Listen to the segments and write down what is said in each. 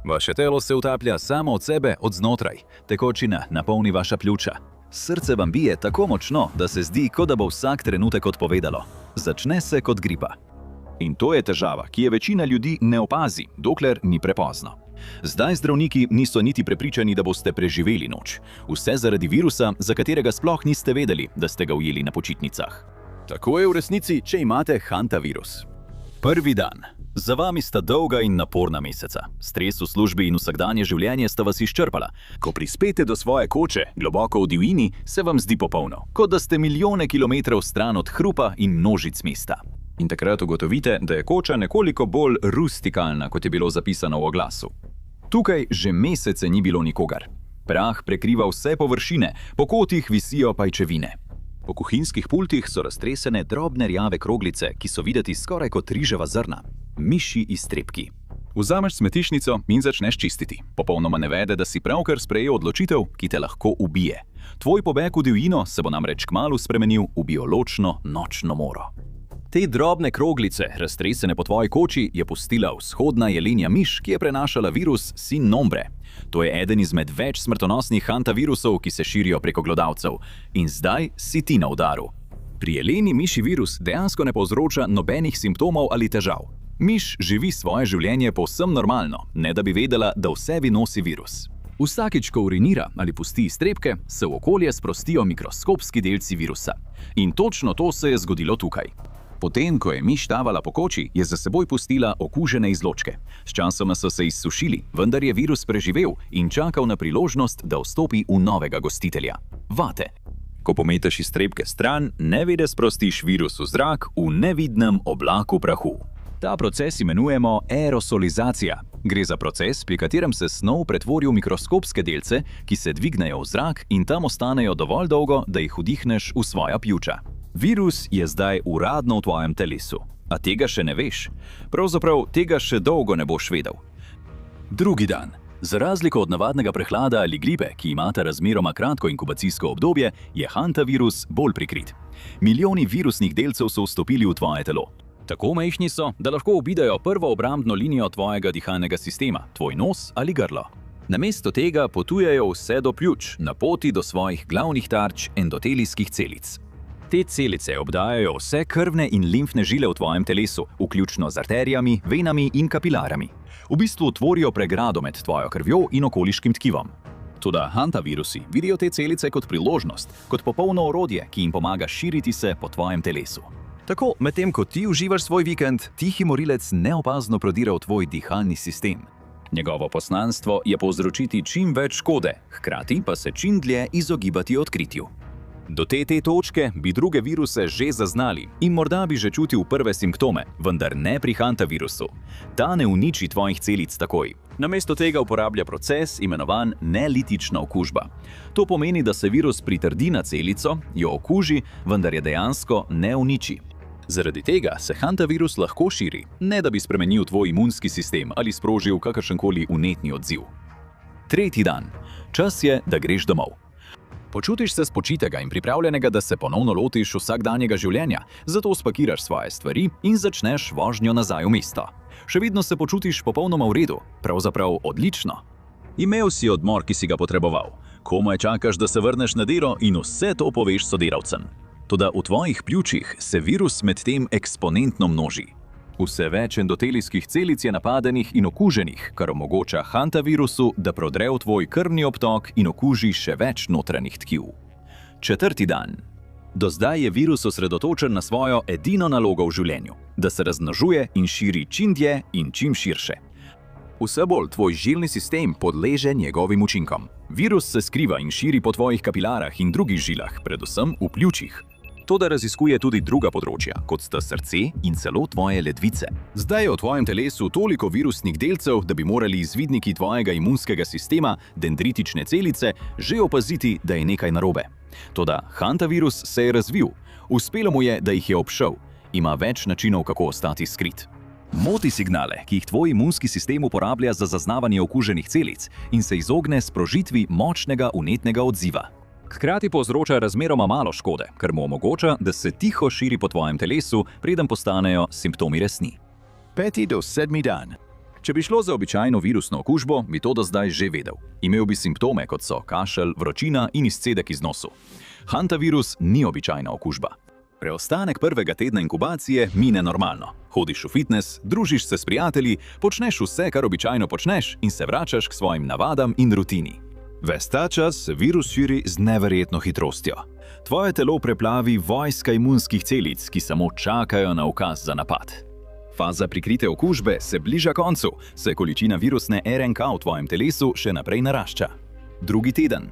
Vaše telo se utaplja samo od sebe, od znotraj. Tekočina napolni vaša pljuča. Srce vam bije tako močno, da se zdi, kot da bo vsak trenutek odpovedalo. Začne se kot gripa. In to je težava, ki je večina ljudi ne opazi, dokler ni prepozno. Zdaj zdravniki niso niti prepričani, da boste preživeli noč. Vse zaradi virusa, za katerega sploh niste vedeli, da ste ga ujeli na počitnicah. Tako je v resnici, če imate hantavirus. Prvi dan. Za vami sta dolga in naporna meseca. Stres v službi in vsakdanje življenje sta vas izčrpala. Ko prispete do svoje koče, globoko v divjini, se vam zdi popolno, kot da ste milijone kilometrov stran od hrupa in množic mesta. In takrat ugotovite, da je koča nekoliko bolj rustikalna, kot je bilo zapisano v oglasu. Tukaj že mesece ni bilo nikogar. Prah prekriva vse površine, po kotih visijo pajčevine. Po kuhinjskih pultih so raztresene drobne rjave kroglice, ki so videti skoraj kot riževa zrna. Miši iztrebki. Vzameš smetišnico in začneš čistiti. Popolnoma ne vede, da si pravkar sprejel odločitev, ki te lahko ubije. Tvoj pobeg v divjino se bo namreč kmalu spremenil v bioločno nočno moro. Te drobne kroglice, raztresene po tvoji koči, je pustila vzhodna jelenja miš, ki je prenašala virus sin nombre. To je eden izmed več smrtonosnih hantavirusov, ki se širijo preko glodavcev. In zdaj si ti na udaru. Pri jeleni miši virus dejansko ne povzroča nobenih simptomov ali težav. Miš živi svoje življenje povsem normalno, ne da bi vedela, da v sebi nosi virus. Vsakič, ko urinira ali pusti iztrebke, se v okolje sprostijo mikroskopski delci virusa. In točno to se je zgodilo tukaj. Potem, ko je miš tavala po koči, je za seboj pustila okužene izločke. Sčasoma so se izsušili, vendar je virus preživel in čakal na priložnost, da vstopi v novega gostitelja – vate. Ko pometeš iztrebke stran, nevede sprostiš virus v zrak v nevidnem oblaku prahu. Ta proces imenujemo aerosolizacija. Gre za proces, pri katerem se snov pretvori v mikroskopske delce, ki se dvignejo v zrak in tam ostanejo dovolj dolgo, da jih vdihneš v svoja pljuča. Virus je zdaj uradno v tvojem telesu, a tega še ne veš. Pravzaprav tega še dolgo ne boš vedel. Drugi dan. Za razliko od navadnega prehlada ali gripe, ki imata razmeroma kratko inkubacijsko obdobje, je hantavirus bolj prikrit. Milijoni virusnih delcev so vstopili v tvoje telo. Tako majhni so, da lahko obidejo prvo obrambno linijo tvojega dihalnega sistema, tvoj nos ali grlo. Namesto tega potujejo vse do pljuč, na poti do svojih glavnih tarč endotelijskih celic. Te celice obdajajo vse krvne in limfne žile v tvojem telesu, vključno z arterijami, venami in kapilarami. V bistvu tvorijo pregrado med tvojo krvjo in okoliškim tkivom. Toda hantavirusi vidijo te celice kot priložnost, kot popolno orodje, ki jim pomaga širiti se po tvojem telesu. Tako, medtem ko ti uživaš svoj vikend, tihi morilec neopazno prodira v tvoj dihalni sistem. Njegovo poslanstvo je povzročiti čim več škode, hkrati pa se čim dlje izogibati odkritju. Do te točke bi druge viruse že zaznali in morda bi že čutil prve simptome, vendar ne pri hantavirusu. Ta ne uniči tvojih celic takoj. Namesto tega uporablja proces, imenovan nelitična okužba. To pomeni, da se virus pritrdi na celico, jo okuži, vendar je dejansko ne uniči. Zaradi tega se hantavirus lahko širi, ne da bi spremenil tvoj imunski sistem ali sprožil kakršenkoli vnetni odziv. Tretji dan. Čas je, da greš domov. Počutiš se spočitega in pripravljenega, da se ponovno lotiš vsakdanjega življenja, zato spakiraš svoje stvari in začneš vožnjo nazaj v mesto. Še vedno se počutiš popolnoma v redu, pravzaprav odlično. Imel si odmor, ki si ga potreboval. Komaj čakaš, da se vrneš na delo in vse to poveš sodelavcem. Toda v tvojih pljučih se virus medtem eksponentno množi. Vse več endotelijskih celic je napadenih in okuženih, kar omogoča hantavirusu, da prodre v tvoj krvni obtok in okuži še več notranjih tkiv. Četrti dan. Do zdaj je virus osredotočen na svojo edino nalogo v življenju, da se razmnožuje in širi čim dlje in čim širše. Vse bolj tvoj žilni sistem podleže njegovim učinkom. Virus se skriva in širi po tvojih kapilarah in drugih žilah, predvsem v pljučih. To, da raziskuje tudi druga področja, kot sta srce in celo tvoje ledvice. Zdaj je v tvojem telesu toliko virusnih delcev, da bi morali izvidniki tvojega imunskega sistema, dendritične celice, že opaziti, da je nekaj narobe. Toda hantavirus se je razvil. Uspelo mu je, da jih je obšel. Ima več načinov, kako ostati skrit. Moti signale, ki jih tvoj imunski sistem uporablja za zaznavanje okuženih celic in se izogne sprožitvi močnega vnetnega odziva. Hkrati povzroča razmeroma malo škode, kar mu omogoča, da se tiho širi po tvojem telesu, preden postanejo simptomi resni. 5. do 7. dan. Če bi šlo za običajno virusno okužbo, bi to do zdaj že vedel. Imel bi simptome, kot so kašelj, vročina in izcedek iz nosu. Hantavirus ni običajna okužba. Preostanek prvega tedna inkubacije mine normalno. Hodiš v fitness, družiš se s prijatelji, počneš vse, kar običajno počneš in se vračaš k svojim navadam in rutini. Ves ta čas se virus širi z neverjetno hitrostjo. Tvoje telo preplavi vojska imunskih celic, ki samo čakajo na ukaz za napad. Faza prikrite okužbe se bliža koncu, saj količina virusne RNK v tvojem telesu še naprej narašča. Drugi teden.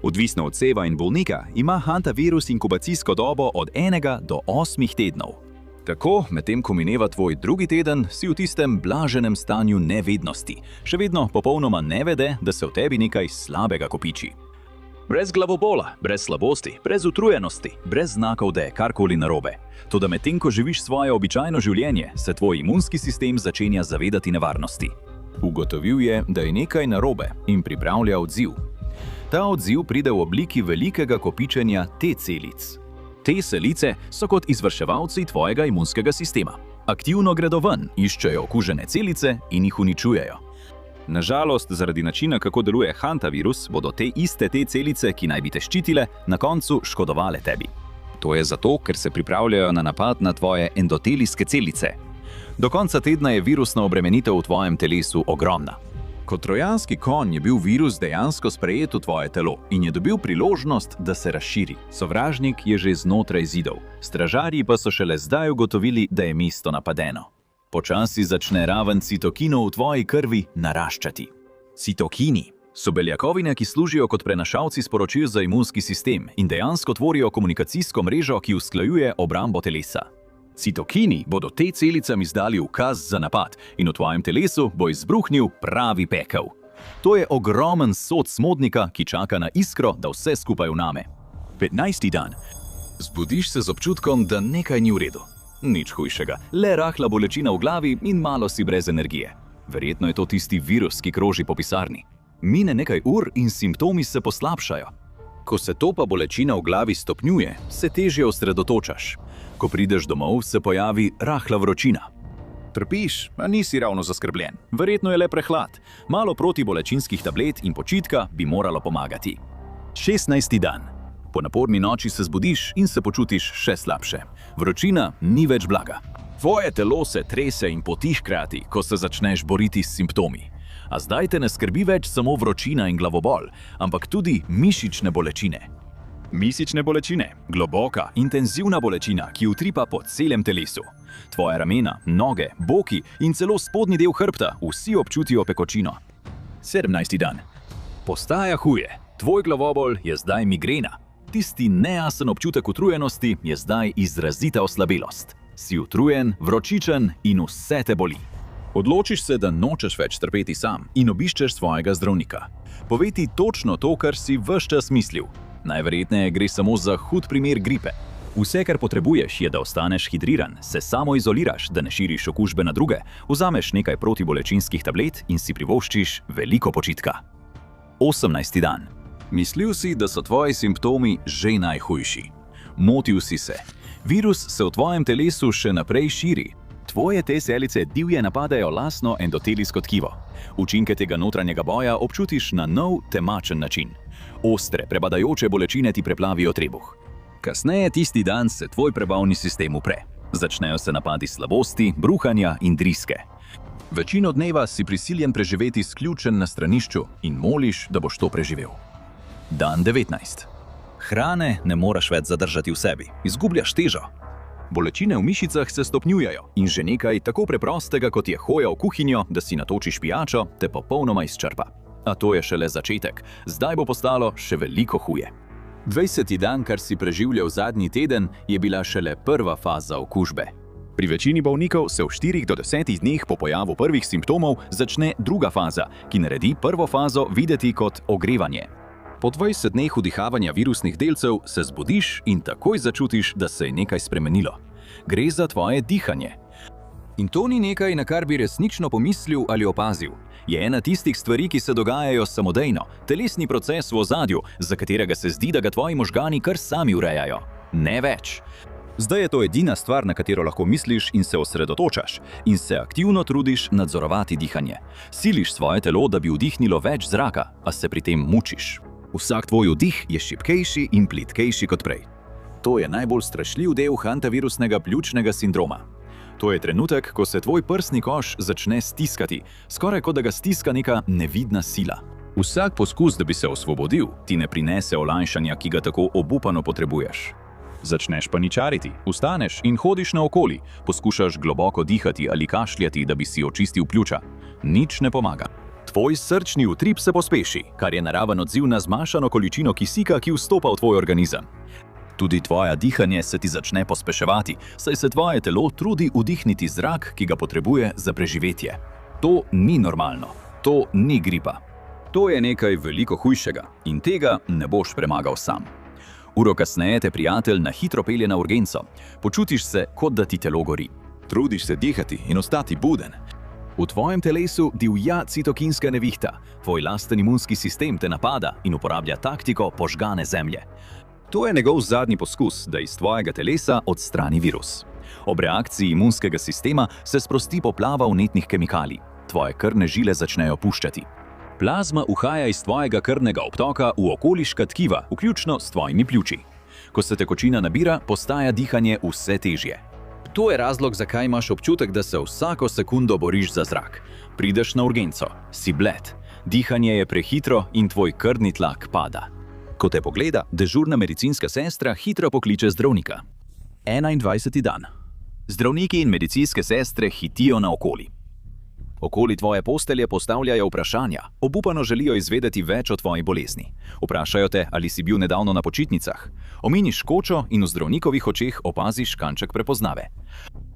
Odvisno od seva in bolnika, ima hantavirus inkubacijsko dobo od 1 do 8 tednov. Tako, medtem ko mineva tvoj drugi teden, si v tistem blaženem stanju nevednosti. Še vedno popolnoma ne vede, da se v tebi nekaj slabega kopiči. Brez glavobola, brez slabosti, brez utrujenosti, brez znakov, da je karkoli narobe. Toda medtem ko živiš svoje običajno življenje, se tvoj imunski sistem začenja zavedati nevarnosti. Ugotovil je, da je nekaj narobe in pripravlja odziv. Ta odziv pride v obliki velikega kopičenja T-celic. Te celice so kot izvrševalci tvojega imunskega sistema. Aktivno gredo ven, iščejo okužene celice in jih uničujejo. Nažalost, zaradi načina, kako deluje hantavirus, bodo te iste T-celice, ki naj bi te ščitile, na koncu škodovale tebi. To je zato, ker se pripravljajo na napad na tvoje endotelijske celice. Do konca tedna je virusna obremenitev v tvojem telesu ogromna. Kot trojanski konj je bil virus dejansko sprejet v tvoje telo in je dobil priložnost, da se razširi. Sovražnik je že znotraj zidov, stražarji pa so šele zdaj ugotovili, da je mesto napadeno. Počasi začne raven citokinov v tvoji krvi naraščati. Citokini so beljakovine, ki služijo kot prenašalci sporočil za imunski sistem in dejansko tvorijo komunikacijsko mrežo, ki usklajuje obrambo telesa. Citokini bodo T-celicam izdali ukaz za napad in v tvojem telesu bo izbruhnil pravi pekel. To je ogromen sod smodnika, ki čaka na iskro, da vse skupaj vname. 15. dan. Zbudiš se z občutkom, da nekaj ni v redu. Nič hujšega, le rahla bolečina v glavi in malo si brez energije. Verjetno je to tisti virus, ki kroži po pisarni. Mine nekaj ur in simptomi se poslabšajo. Ko se topa bolečina v glavi stopnjuje, se težje osredotočaš. Ko prideš domov, se pojavi rahla vročina. Trpiš, a nisi ravno zaskrbljen. Verjetno je le prehlad. Malo protibolečinskih tablet in počitka bi moralo pomagati. 16. dan. Po naporni noči se zbudiš in se počutiš še slabše. Vročina ni več blaga. Tvoje telo se trese in poti hkrati, ko se začneš boriti s simptomi. A zdaj te ne skrbi več samo vročina in glavobol, ampak tudi mišične bolečine. Mišične bolečine, globoka, intenzivna bolečina, ki utripa po celem telesu. Tvoje ramena, noge, boki in celo spodnji del hrbta vsi občutijo pekočino. 17. dan. Postaja huje. Tvoj glavobol je zdaj migrena. Tisti nejasen občutek utrujenosti je zdaj izrazita oslabelost. Si utrujen, vročičen in vse te boli. Odločiš se, da nočeš več trpeti sam in obiščeš svojega zdravnika. Povej ti točno to, kar si ves čas mislil. Najverjetneje gre samo za hud primer gripe. Vse, kar potrebuješ, je, da ostaneš hidriran, se samoizoliraš, da ne širiš okužbe na druge, vzameš nekaj protibolečinskih tablet in si privoščiš veliko počitka. 18. dan. Mislil si, da so tvoji simptomi že najhujši. Motil si se. Virus se v tvojem telesu še naprej širi. Tvoje T-celice divje napadajo lastno endotelijsko tkivo. Učinke tega notranjega boja občutiš na nov, temačen način. Ostre, prebadajoče bolečine ti preplavijo trebuh. Kasneje tisti dan se tvoj prebavni sistem upre. Začnejo se napadi slabosti, bruhanja in driske. Večino dneva si prisiljen preživeti sključen na stranišču in moliš, da boš to preživel. Dan 19. Hrane ne moraš več zadržati v sebi, izgubljaš težo. Bolečine v mišicah se stopnjujejo in že nekaj tako preprostega, kot je hoja v kuhinjo, da si natočiš pijačo, te popolnoma izčrpa. A to je šele začetek, zdaj bo postalo še veliko huje. 20. dan, kar si preživljal zadnji teden, je bila šele prva faza okužbe. Pri večini bolnikov se v 4 do 10 dneh po pojavu prvih simptomov začne druga faza, ki naredi prvo fazo videti kot ogrevanje. Po 20 dneh vdihavanja virusnih delcev se zbudiš in takoj začutiš, da se je nekaj spremenilo. Gre za tvoje dihanje. In to ni nekaj, na kar bi resnično pomislil ali opazil. Je ena tistih stvari, ki se dogajajo samodejno, telesni proces v ozadju, za katerega se zdi, da ga tvoji možgani kar sami urejajo. Ne več. Zdaj je to edina stvar, na katero lahko misliš in se osredotočaš, in se aktivno trudiš nadzorovati dihanje. Siliš svoje telo, da bi vdihnilo več zraka, a se pri tem mučiš. Vsak tvoj vdih je šibkejši in plitkejši kot prej. To je najbolj strašljiv del hantavirusnega pljučnega sindroma. To je trenutek, ko se tvoj prsni koš začne stiskati, skoraj kot da ga stiska neka nevidna sila. Vsak poskus, da bi se osvobodil, ti ne prinese olajšanja, ki ga tako obupano potrebuješ. Začneš paničariti, vstaneš in hodiš naokoli, poskušaš globoko dihati ali kašljati, da bi si očistil pljuča. Nič ne pomaga. Tvoj srčni utrip se pospeši, kar je naraven odziv na zmanjšano količino kisika, ki vstopa v tvoj organizem. Tudi tvoje dihanje se ti začne pospeševati, saj se tvoje telo trudi vdihniti zrak, ki ga potrebuje za preživetje. To ni normalno. To ni gripa. To je nekaj veliko hujšega in tega ne boš premagal sam. Uro kasneje te prijatelj na hitro pelje na urgenco. Počutiš se, kot da ti telo gori. Trudiš se dihati in ostati buden. V tvojem telesu divja citokinska nevihta. Tvoj lasten imunski sistem te napada in uporablja taktiko požgane zemlje. To je njegov zadnji poskus, da iz tvojega telesa odstrani virus. Ob reakciji imunskega sistema se sprosti poplava vnetnih kemikalij. Tvoje krvne žile začnejo puščati. Plazma uhaja iz tvojega krvnega obtoka v okoliška tkiva, vključno s tvojimi pljuči. Ko se tekočina nabira, postaja dihanje vse težje. To je razlog, zakaj imaš občutek, da se vsako sekundo boriš za zrak. Prideš na urgenco, si bled, dihanje je prehitro in tvoj krvni tlak pada. Ko te pogleda, dežurna medicinska sestra hitro pokliče zdravnika. 21. dan. Zdravniki in medicinske sestre hitijo naokoli. Okoli tvoje postelje postavljajo vprašanja, obupano želijo izvedeti več o tvoji bolezni. Vprašajo te, ali si bil nedavno na počitnicah. Omeniš kočo in v zdravnikovih očeh opaziš kanček prepoznave.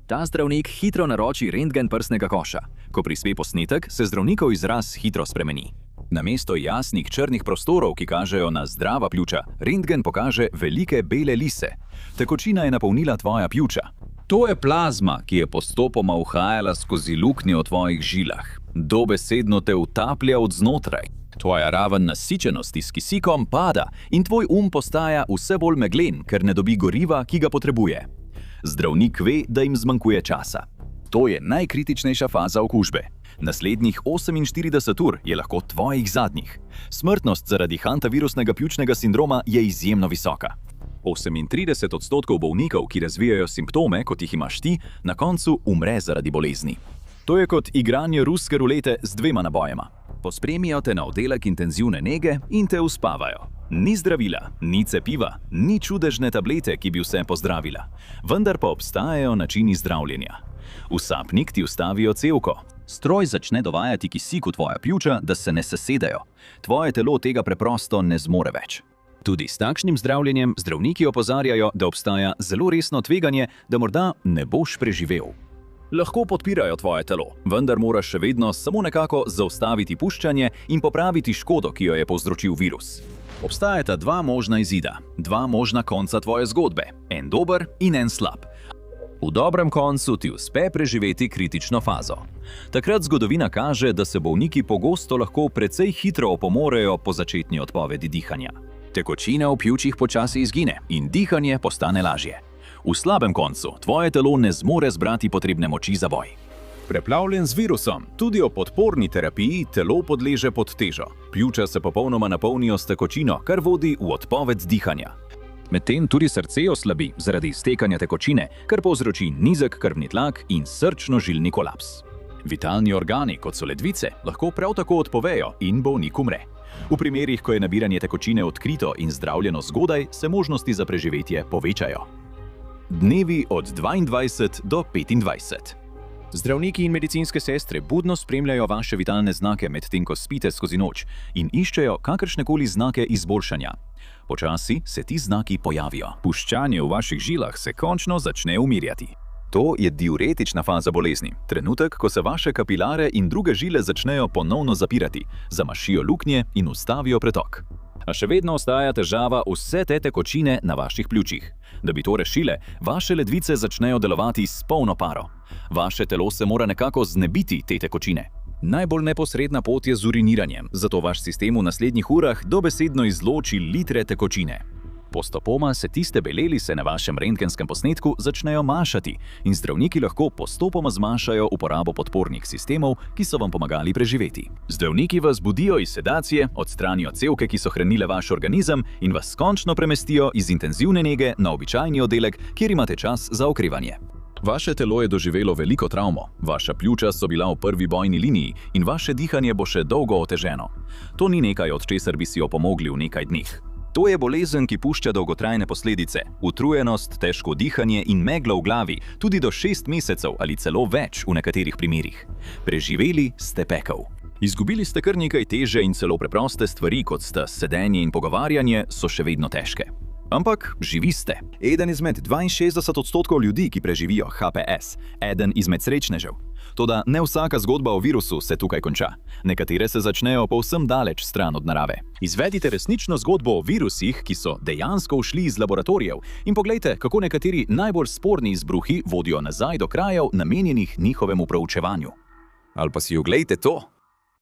Ta zdravnik hitro naroči rentgen prsnega koša. Ko prispe posnetek, se zdravnikov izraz hitro spremeni. Namesto jasnih črnih prostorov, ki kažejo na zdrava pljuča, rentgen pokaže velike bele lise. Tekočina je napolnila tvoja pljuča. To je plazma, ki je postopoma uhajala skozi luknje v tvojih žilah. Dobesedno te utaplja od znotraj. Tvoja raven nasičenosti s kisikom pada in tvoj postaja vse bolj meglen, ker ne dobi goriva, ki ga potrebuje. Zdravnik ve, da jim zmanjkuje časa. To je najkritičnejša faza okužbe. Naslednjih 48 ur je lahko tvojih zadnjih. Smrtnost zaradi hantavirusnega pljučnega sindroma je izjemno visoka. 38% bolnikov, ki razvijajo simptome, kot jih imaš ti, na koncu umre zaradi bolezni. To je kot igranje ruske rulete z 2 nabojema. Pospremijo te na oddelek intenzivne nege in te uspavajo. Ni zdravila, ni cepiva, ni čudežne tablete, ki bi vse pozdravila. Vendar pa obstajajo načini zdravljenja. V sapnik ti vstavijo cevko. Stroj začne dovajati kisik v tvoja pljuča, da se ne sesedajo. Tvoje telo tega preprosto ne zmore več. Tudi s takšnim zdravljenjem zdravniki opozarjajo, da obstaja zelo resno tveganje, da morda ne boš preživel. Lahko podpirajo tvoje telo, vendar moraš še vedno samo nekako zaustaviti puščanje in popraviti škodo, ki jo je povzročil virus. Obstajata 2 možna izida, 2 možna konca tvoje zgodbe, en dober in en slab. V dobrem koncu ti uspe preživeti kritično fazo. Takrat zgodovina kaže, da se bolniki pogosto lahko precej hitro opomorejo po začetni odpovedi dihanja. Tekočina v pljučih počasi izgine in dihanje postane lažje. V slabem koncu tvoje telo ne zmore zbrati potrebne moči za boj. Preplavljen z virusom, tudi ob podporni terapiji telo podleže pod težo. Pljuča se popolnoma napolnijo s tekočino, kar vodi v odpoved dihanja. Medtem tudi srce oslabi zaradi iztekanja tekočine, kar povzroči nizek krvni tlak in srčno-žilni kolaps. Vitalni organi, kot so ledvice, lahko prav tako odpovejo in bolnik umre. V primerih, ko je nabiranje tekočine odkrito in zdravljeno zgodaj, se možnosti za preživetje povečajo. Dnevi od 22 do 25. Zdravniki in medicinske sestre budno spremljajo vaše vitalne znake medtem, ko spite skozi noč in iščejo kakršnekoli znake izboljšanja. Počasi se ti znaki pojavijo. Puščanje v vaših žilah se končno začne umirjati. To je diuretična faza bolezni, trenutek, ko se vaše kapilare in druge žile začnejo ponovno zapirati, zamašijo luknje in ustavijo pretok. A še vedno ostaja težava vse te tekočine na vaših pljučih. Da bi to rešile, vaše ledvice začnejo delovati s polno paro. Vaše telo se mora nekako znebiti te tekočine. Najbolj neposredna pot je z uriniranjem, zato vaš sistem v naslednjih urah dobesedno izloči litre tekočine. Postopoma se tiste belelice na vašem rentgenskem posnetku začnejo mašati in zdravniki lahko postopoma zmanjšajo uporabo podpornih sistemov, ki so vam pomagali preživeti. Zdravniki vas budijo iz sedacije, odstranijo cevke, ki so hranile vaš organizem in vas končno premestijo iz intenzivne nege na običajni oddelek, kjer imate čas za okrevanje. Vaše telo je doživelo veliko travmo, vaša pljuča so bila v prvi bojni liniji in vaše dihanje bo še dolgo oteženo. To ni nekaj, od česar bi si opomogli v nekaj dneh. To je bolezen, ki pušča dolgotrajne posledice, utrujenost, težko dihanje in meglo v glavi, tudi do 6 mesecev ali celo več v nekaterih primerih. Preživeli ste pekel. Izgubili ste kar nekaj teže in celo preproste stvari, kot sta sedenje in pogovarjanje, so še vedno težke. Ampak živi ste. Eden izmed 62% ljudi, ki preživijo HPS, eden izmed srečnežev. Toda ne vsaka zgodba o virusu se tukaj konča. Nekatere se začnejo povsem daleč stran od narave. Izvedite resnično zgodbo o virusih, ki so dejansko ušli iz laboratorijev in poglejte, kako nekateri najbolj sporni izbruhi vodijo nazaj do krajev, namenjenih njihovemu proučevanju. Ali pa si oglejte to.